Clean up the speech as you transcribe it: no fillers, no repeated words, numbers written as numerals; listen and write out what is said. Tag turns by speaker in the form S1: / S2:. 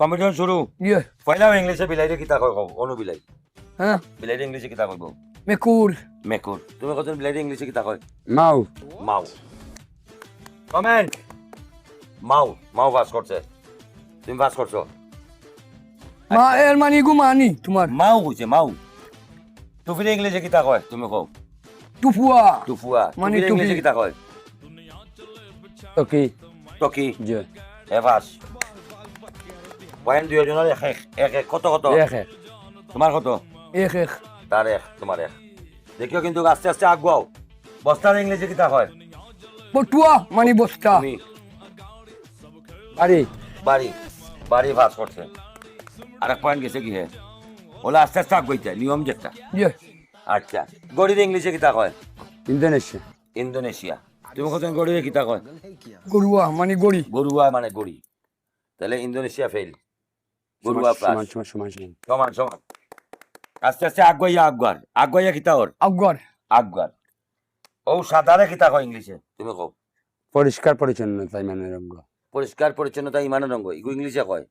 S1: Competition শুরু
S2: ইয়ে
S1: পয়লা ইংলিশে বিলাইরে কিতা কয় কও অনু বিলাই
S2: হ্যাঁ
S1: বিলাইরে ইংলিশে কিতা কইব
S2: মেকুর
S1: মেকুর তুমি কত বিলাইরে ইংলিশে কিতা কয়
S3: মাউ
S1: মাউ কমেন্ট মাউ মাউ পাস করছে তুমি পাস করছো
S2: মা এর মানে গুমানি তোমার
S1: মাউ কইছে মাউ টুফিরে ইংলিশে কিতা কয় তুমি কও
S2: টুফুয়া
S1: টুফুয়া
S2: মানে
S1: টুফিরে ইংলিশে
S2: টুপি।
S1: কিতা কয়
S3: টকি
S1: টকি
S3: জি
S1: এভাস পয়েন্ট দুইজনের এক এক এক এক কত কত
S3: এক এক
S1: তোমার কত
S2: এক এক
S1: তার এক তোমার এক দেখিও কিন্তু আস্তে আস্তে আগুয়াও বস্তার ইংলিশে কিতা কয়
S2: বটুয়া মানে বস্তা
S1: তুমি
S3: বাড়ি
S1: বাড়ি বাড়ি পাস করছে আরেক পয়েন্ট গেছে কি হে ওলা আস্তে আস্তে আগুইতে নিয়ম যেটা
S2: ইয়ে
S1: আচ্ছা গড়ির ইংলিশে কিতা কয়
S3: ইন্দোনেশিয়া
S1: ইন্দোনেশিয়া তুমি কত গড়িরে কিতা কয়
S2: গরুয়া মানে গড়ি
S1: গরুয়া মানে গড়ি তাহলে ইন্দোনেশিয়া ফেল গরুয়া প্লাস
S3: সমান সমান সমান সমান
S1: সমান সমান আস্তে আস্তে আগুয়াইয়া আগুয়ার আগুয়াইয়া কিতা ওর
S2: আগুয়ার
S1: আগুয়ার ও সাদারে কিতা কয় ইংলিশে তুমি কও
S3: পরিষ্কার পরিচ্ছন্নতা মানে রঙ্গ
S1: পরিষ্কার পরিচ্ছন্নতা ইমানের রঙ্গ ইগু ইংলিশে কয়